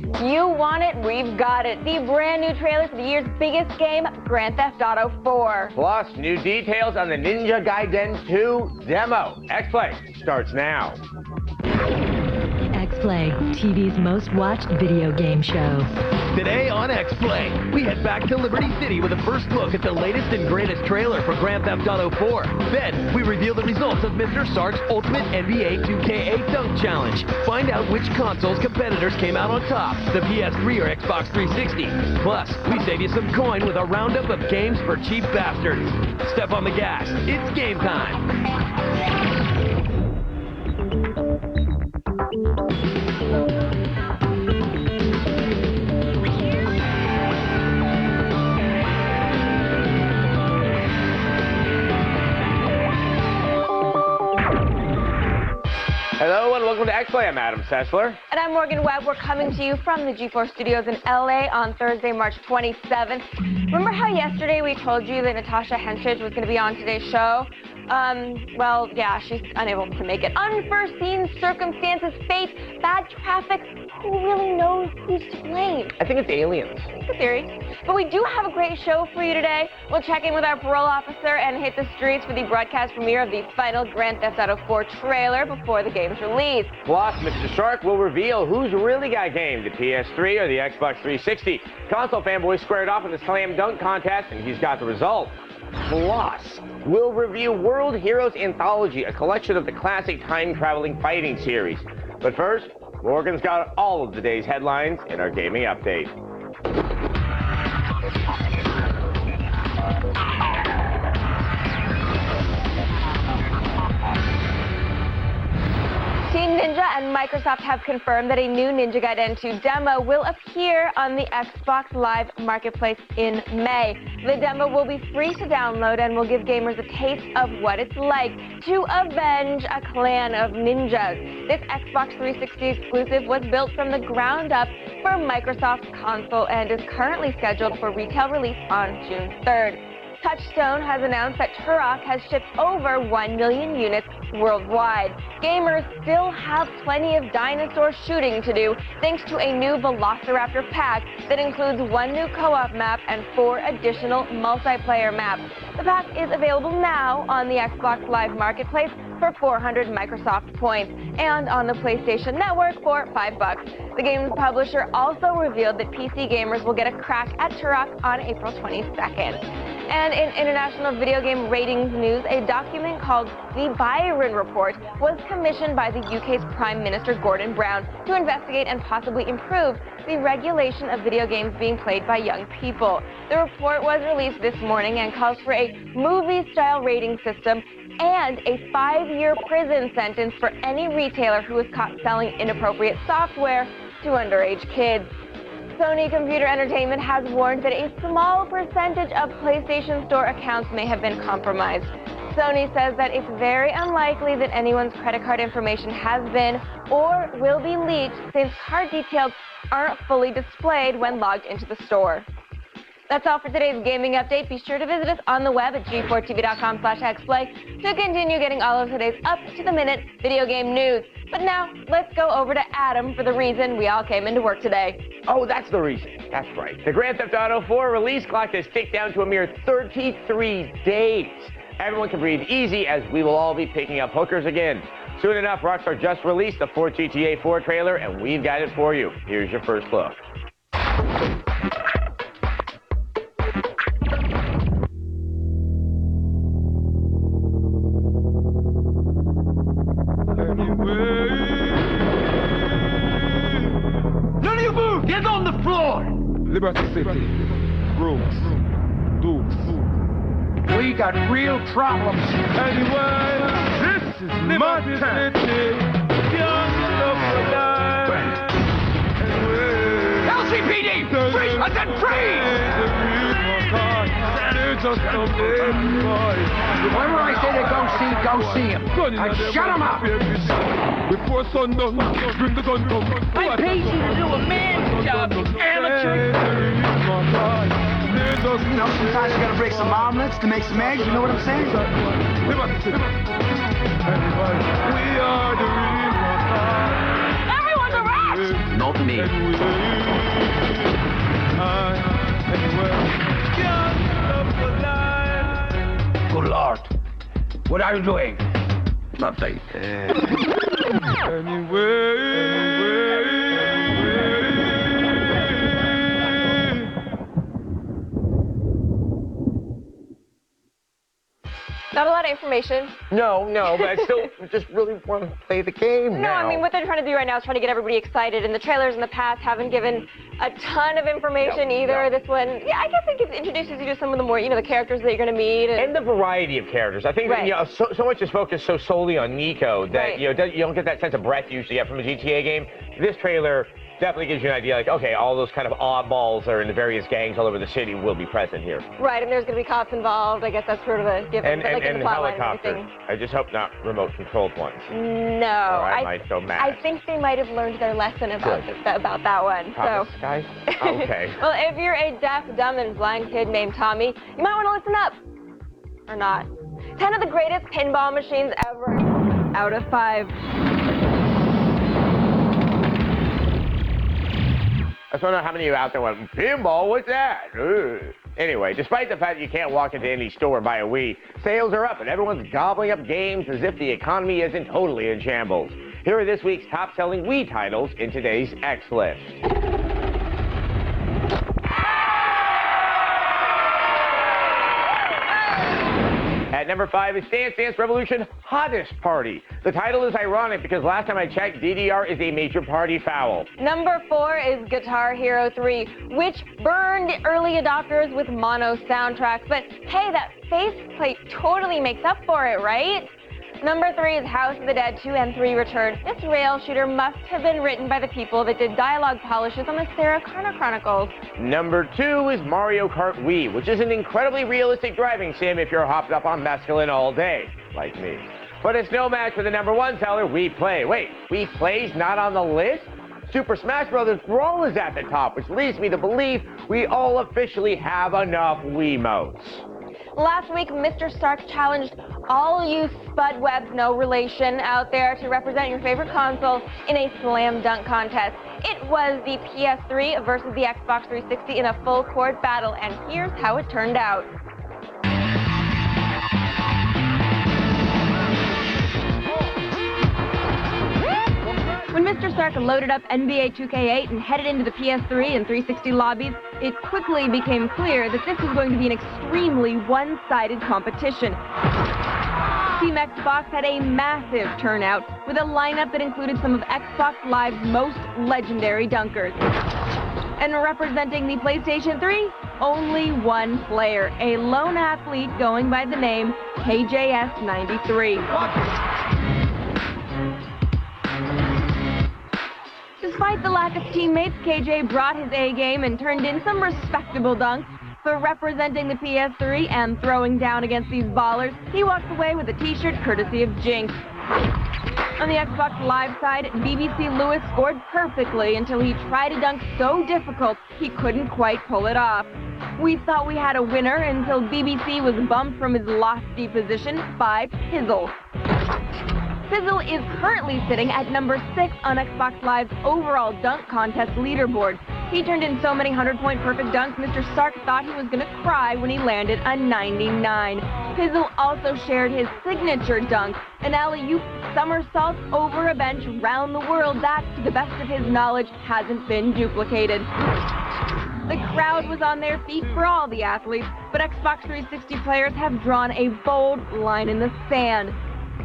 You want it, we've got it. The brand new trailer for the year's biggest game, Grand Theft Auto 4. Plus, new details on the Ninja Gaiden 2 demo. X-Play starts now. X-Play, TV's most watched video game show. Today on X-Play, we head back to Liberty City with a first look at the latest and greatest trailer for Grand Theft Auto 4. Then, we reveal the results of Mr. Sark's Ultimate NBA 2K8 Dunk Challenge. Find out which console's competitors came out on top, the PS3 or Xbox 360. Plus, we save you some coin with a roundup of games for cheap bastards. Step on the gas. It's game time. Hello and welcome to X-Play. I'm Adam Sessler. And I'm Morgan Webb. We're coming to you from the G4 Studios in LA on Thursday, March 27th. Remember how yesterday we told you that Natasha Henstridge was going to be on today's show? Well, yeah, she's unable to make it. Unforeseen circumstances, fate, bad traffic. Who really knows who's to blame? I think it's aliens. It's a theory. But we do have a great show for you today. We'll check in with our parole officer and hit the streets for the broadcast premiere of the final Grand Theft Auto 4 trailer before the game's release. Plus, Mr. Shark will reveal who's really got game, the PS3 or the Xbox 360. Console fanboys squared off in the slam dunk contest, and he's got the result. Plus, we'll review World Heroes Anthology, a collection of the classic time-traveling fighting series. But first, Morgan's got all of the day's headlines in our gaming update. Team Ninja and Microsoft have confirmed that a new Ninja Gaiden 2 demo will appear on the Xbox Live Marketplace in May. The demo will be free to download and will give gamers a taste of what it's like to avenge a clan of ninjas. This Xbox 360 exclusive was built from the ground up for Microsoft's console and is currently scheduled for retail release on June 3rd. Touchstone has announced that Turok has shipped over 1 million units worldwide. Gamers still have plenty of dinosaur shooting to do thanks to a new Velociraptor pack that includes 1 new co-op map and 4 additional multiplayer maps. The pack is available now on the Xbox Live Marketplace for 400 Microsoft points and on the PlayStation Network for $5. The game's publisher also revealed that PC gamers will get a crack at Turok on April 22nd. And in international video game ratings news, a document called the Byron Report was commissioned by the UK's Prime Minister Gordon Brown to investigate and possibly improve the regulation of video games being played by young people. The report was released this morning and calls for a movie-style rating system and a 5-year prison sentence for any retailer who is caught selling inappropriate software to underage kids. Sony Computer Entertainment has warned that a small percentage of PlayStation Store accounts may have been compromised. Sony says that it's very unlikely that anyone's credit card information has been or will be leaked since card details aren't fully displayed when logged into the store. That's all for today's gaming update. Be sure to visit us on the web at g4tv.com/xplay to continue getting all of today's up-to-the-minute video game news. But now, let's go over to Adam for the reason we all came into work today. Oh, that's the reason. That's right. The Grand Theft Auto 4 release clock has ticked down to a mere 33 days. Everyone can breathe easy as we will all be picking up hookers again. Soon enough, Rockstar just released the 4 GTA 4 trailer, and we've got it for you. Here's your first look. None of you move! Get on the floor! Liberty City, Brooks, Dukes. We got real problems. Anyway, this is my time. LCPD! Freeze! I said freeze! Whoever I say to go see him. And shut him up! Before sundown, bring the gun down. I paid you to do a man's job, amateur! You know, sometimes you gotta break some omelets to make some eggs, you know what I'm saying? We are the real Everyone's a rat! not me. Good Lord. What are you doing? Nothing. Not a lot of information. No, but I still just really want to play the game No, now. I mean, what they're trying to do right now is trying to get everybody excited, and the trailers in the past haven't given a ton of information either. No. This one, yeah, I guess it introduces you to some of the more, the characters that you're going to meet. And the variety of characters. I think that, so much is focused so solely on Nico that, you don't get that sense of breadth you usually get from a GTA game. This trailer definitely gives you an idea, like, okay, all those kind of oddballs that are in the various gangs all over the city will be present here. Right, and there's going to be cops involved. I guess that's sort of a given. And helicopters. I just hope not remote-controlled ones. No. Or I might go mad. I think they might have learned their lesson about that one. Promise, guys? Okay. Well, if you're a deaf, dumb, and blind kid named Tommy, you might want to listen up. Or not. 10 of the greatest pinball machines ever out of 5. I just don't know how many of you out there went, pinball, what's that? Ugh. Anyway, despite the fact that you can't walk into any store and buy a Wii, sales are up and everyone's gobbling up games as if the economy isn't totally in shambles. Here are this week's top-selling Wii titles in today's X List. At number 5 is Dance Dance Revolution Hottest Party. The title is ironic because last time I checked, DDR is a major party foul. Number 4 is Guitar Hero 3, which burned early adopters with mono soundtracks. But hey, that faceplate totally makes up for it, right? Number 3 is House of the Dead 2 and 3 Return. This rail shooter must have been written by the people that did dialogue polishes on the Sarah Connor Chronicles. Number 2 is Mario Kart Wii, which is an incredibly realistic driving sim if you're hopped up on mescaline all day, like me. But it's no match for the number 1 seller, Wii Play. Wait, Wii Play's not on the list? Super Smash Bros. Brawl is at the top, which leads me to believe we all officially have enough Wiimotes. Last week, Mr. Stark challenged all you Spudwebs, no relation, out there to represent your favorite console in a slam dunk contest. It was the PS3 versus the Xbox 360 in a full court battle, and here's how it turned out. When Mr. Stark loaded up NBA 2K8 and headed into the PS3 and 360 lobbies, it quickly became clear that this was going to be an extremely one-sided competition. Team Xbox had a massive turnout with a lineup that included some of Xbox Live's most legendary dunkers. And representing the PlayStation 3, only one player, a lone athlete going by the name KJS93. Despite the lack of teammates, KJ brought his A game and turned in some respectable dunks. For representing the PS3 and throwing down against these ballers, he walks away with a t-shirt courtesy of Jinx. On the Xbox Live side, BBC Lewis scored perfectly until he tried a dunk so difficult he couldn't quite pull it off. We thought we had a winner until BBC was bumped from his lofty position by Pizzle. Pizzle is currently sitting at number 6 on Xbox Live's overall dunk contest leaderboard. He turned in so many 100-point perfect dunks, Mr. Stark thought he was going to cry when he landed a 99. Pizzle also shared his signature dunk, an alley-oop somersault over a bench round the world that, to the best of his knowledge, hasn't been duplicated. The crowd was on their feet for all the athletes, but Xbox 360 players have drawn a bold line in the sand.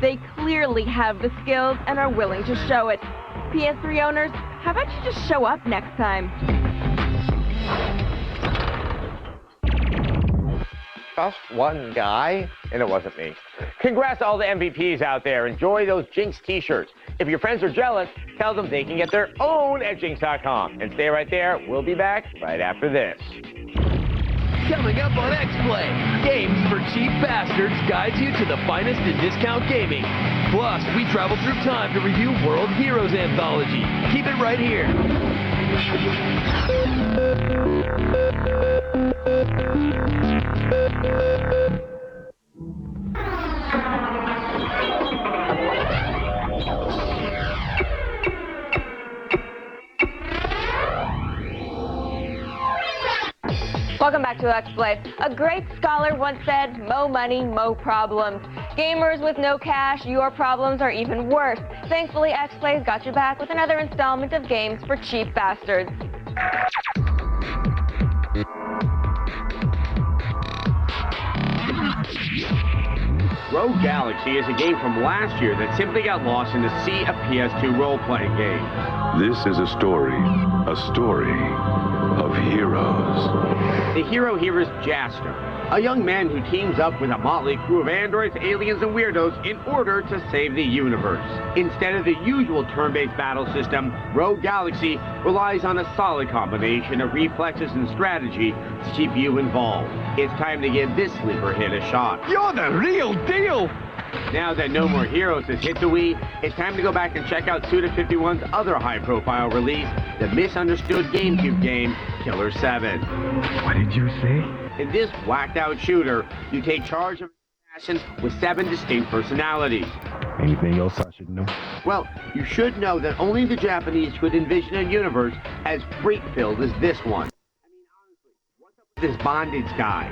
They clearly have the skills and are willing to show it. PS3 owners, how about you just show up next time? Just one guy? And it wasn't me. Congrats to all the MVPs out there. Enjoy those Jinx t-shirts. If your friends are jealous, tell them they can get their own at Jinx.com. And stay right there. We'll be back right after this. Coming up on X-Play, Games for Cheap Bastards guides you to the finest in discount gaming. Plus, we travel through time to review World Heroes Anthology. Keep it right here. Welcome back to X-Play. A great scholar once said, "Mo money, mo problems." Gamers with no cash, your problems are even worse. Thankfully, X-Play's got you back with another installment of games for cheap bastards. Rogue Galaxy is a game from last year that simply got lost in the sea of PS2 role-playing games. This is a story of heroes. The hero here is Jaster, a young man who teams up with a motley crew of androids, aliens, and weirdos in order to save the universe. Instead of the usual turn-based battle system, Rogue Galaxy relies on a solid combination of reflexes and strategy to keep you involved. It's time to give this sleeper hit a shot. You're the real deal! Now that No More Heroes has hit the Wii, it's time to go back and check out Suda51's other high-profile release, the misunderstood GameCube game, Killer 7. What did you say? In this whacked-out shooter, you take charge of assassins with 7 distinct personalities. Anything else I should know? Well, you should know that only the Japanese could envision a universe as freak-filled as this one. I mean, honestly, what's up with this bondage guy?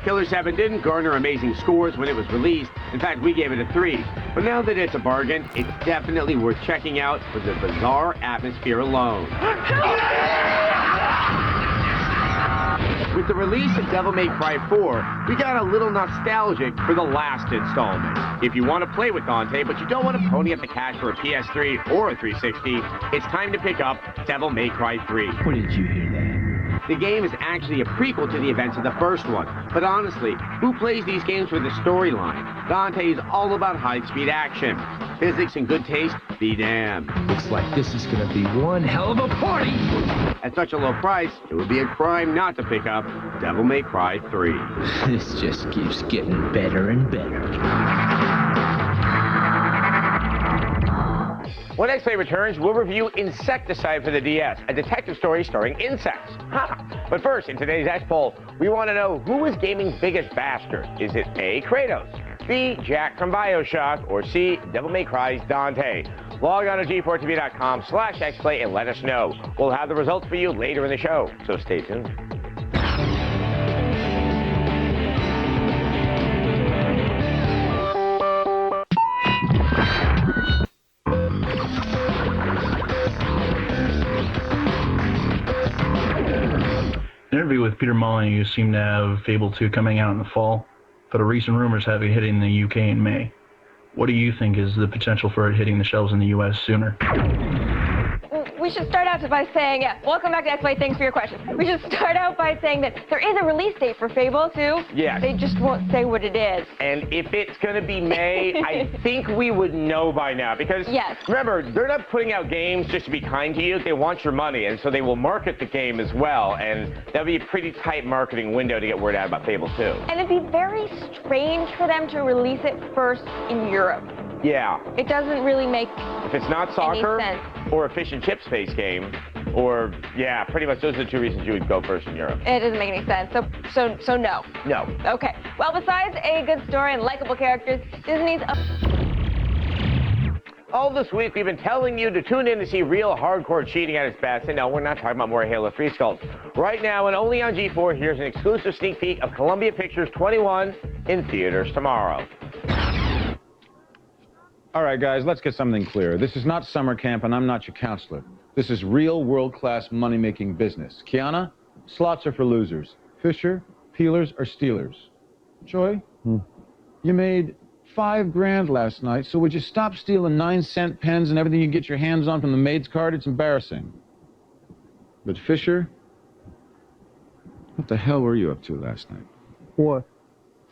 Killer 7 didn't garner amazing scores when it was released. In fact, we gave it a 3. But now that it's a bargain, it's definitely worth checking out for the bizarre atmosphere alone. With the release of Devil May Cry 4, we got a little nostalgic for the last installment. If you want to play with Dante, but you don't want to pony up the cash for a PS3 or a 360, it's time to pick up Devil May Cry 3. Where did you hear that? The game is actually a prequel to the events of the first one, but honestly, who plays these games for the storyline? Dante is all about high-speed action. Physics and good taste, be damned. Looks like this is gonna be one hell of a party! At such a low price, it would be a crime not to pick up Devil May Cry 3. This just keeps getting better and better. When X-Play returns, we'll review Insecticide for the DS, a detective story starring insects. But first, in today's X-Poll, we want to know who is gaming's biggest bastard. Is it A, Kratos, B, Jack from BioShock, or C, Devil May Cry's Dante? Log on to g4tv.com/Xplay and let us know. We'll have the results for you later in the show, so stay tuned. Interview with Peter Molyneux seemed to have Fable 2 coming out in the fall, but recent rumors have it hitting the UK in May. What do you think is the potential for it hitting the shelves in the US sooner? We should start out by saying, welcome back to X-Play, thanks for your question. We should start out by saying that there is a release date for Fable 2. Yes. They just won't say what it is. And if it's going to be May, I think we would know by now. Because, remember, they're not putting out games just to be kind to you. They want your money, and so they will market the game as well. And that'll be a pretty tight marketing window to get word out about Fable 2. And it'd be very strange for them to release it first in Europe. Yeah. It doesn't really make If it's not soccer any sense. or a fish and chips based game, or, pretty much those are the two reasons you would go first in Europe. It doesn't make any sense. So no. No. Okay. Well, besides a good story and likable characters, Disney's... All this week, we've been telling you to tune in to see real hardcore cheating at its best. And no, we're not talking about more Halo 3 sculpts. Right now, and only on G4, here's an exclusive sneak peek of Columbia Pictures 21 in theaters tomorrow. All right, guys, let's get something clear. This is not summer camp, and I'm not your counselor. This is real world-class money-making business. Kiana, slots are for losers. Fisher, peelers are stealers. Joy, you made $5 grand last night, so would you stop stealing 9-cent pens and everything you get your hands on from the maid's cart? It's embarrassing. But Fisher, what the hell were you up to last night? What?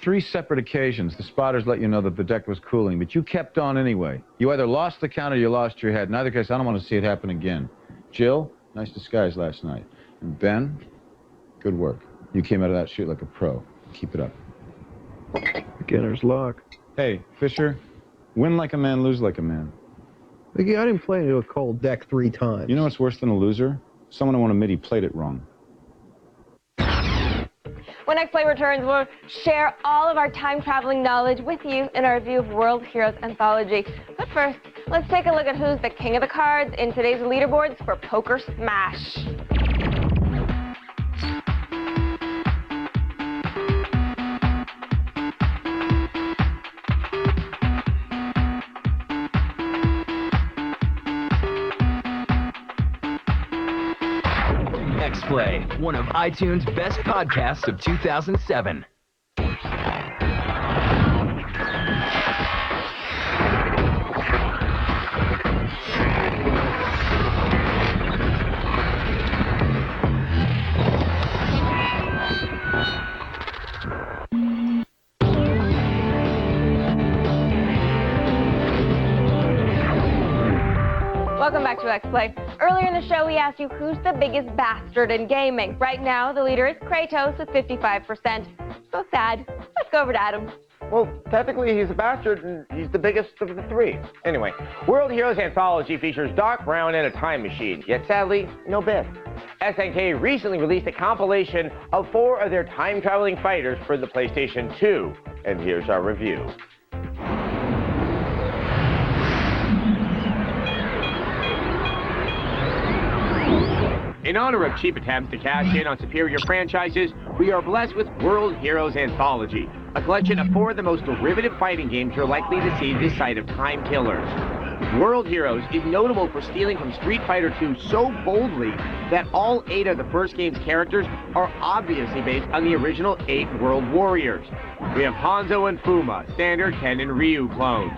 3 separate occasions, the spotters let you know that the deck was cooling, but you kept on anyway. You either lost the count or you lost your head. In either case, I don't want to see it happen again. Jill, nice disguise last night. And Ben, good work. You came out of that shoot like a pro. Keep it up. Beginner's luck. Hey, Fisher, win like a man, lose like a man. Mickey, I didn't play into a cold deck 3 times. You know what's worse than a loser? Someone who won a MIDI played it wrong. When X-Play returns, we'll share all of our time-traveling knowledge with you in our review of World Heroes Anthology. But first, let's take a look at who's the king of the cards in today's leaderboards for Poker Smash. X-Play, one of iTunes' best podcasts of 2007. Welcome back to X-Play. Earlier in the show, we asked you who's the biggest bastard in gaming. Right now, the leader is Kratos with 55%. So sad. Let's go over to Adam. Well, technically he's a bastard and he's the biggest of the three. Anyway, World Heroes Anthology features Doc Brown and a time machine, yet sadly, no Biff. SNK recently released a compilation of 4 of their time-traveling fighters for the PlayStation 2. And here's our review. In honor of cheap attempts to cash in on superior franchises, we are blessed with World Heroes Anthology, a collection of 4 of the most derivative fighting games you're likely to see this side of time killers. World Heroes is notable for stealing from Street Fighter II so boldly that all 8 of the first game's characters are obviously based on the original 8 World Warriors. We have Hanzo and Fuma, standard Ken and Ryu clones.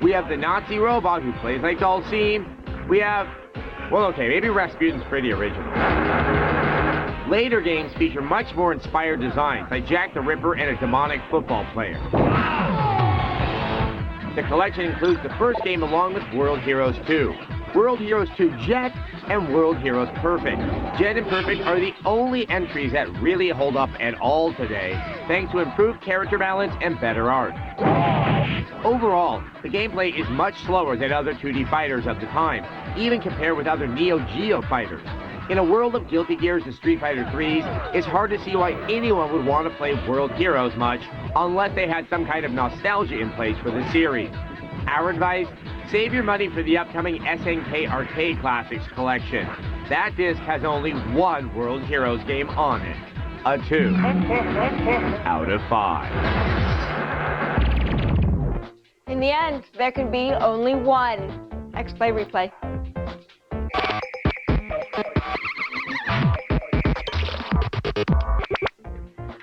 We have the Nazi robot who plays like Dhalsim. We have... well, okay, maybe Rasputin's pretty original. Later games feature much more inspired designs, like Jack the Ripper and a demonic football player. The collection includes the first game along with World Heroes 2, World Heroes 2 Jet, and World Heroes Perfect. Jet and Perfect are the only entries that really hold up at all today, thanks to improved character balance and better art. Overall, the gameplay is much slower than other 2D fighters of the time, even compared with other Neo Geo fighters. In a world of Guilty Gears and Street Fighter 3s, it's hard to see why anyone would want to play World Heroes much unless they had some kind of nostalgia in place for the series. Our advice, save your money for the upcoming SNK Arcade Classics collection. That disc has only 1 World Heroes game on it. A 2 out of 5. In the end, there can be only one. X-Play replay.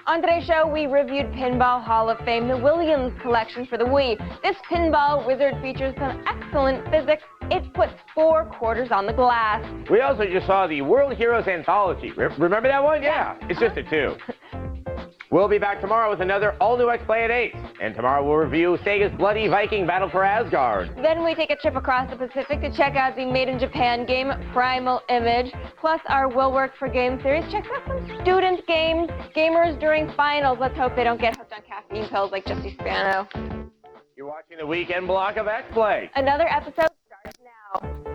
On today's show, we reviewed Pinball Hall of Fame, the Williams collection for the Wii. This pinball wizard features some excellent physics. It puts 4 quarters on the glass. We also just saw the World Heroes Anthology. Remember that one? Yeah, it's just a 2. We'll be back tomorrow with another all-new X-Play at 8. And tomorrow we'll review Sega's Bloody Viking Battle for Asgard. Then we take a trip across the Pacific to check out the made-in-Japan game Primal Image. Plus our Will Work for Game series checks out some student games, gamers during finals. Let's hope they don't get hooked on caffeine pills like Jesse Spano. You're watching the weekend block of X-Play. Another episode starts now.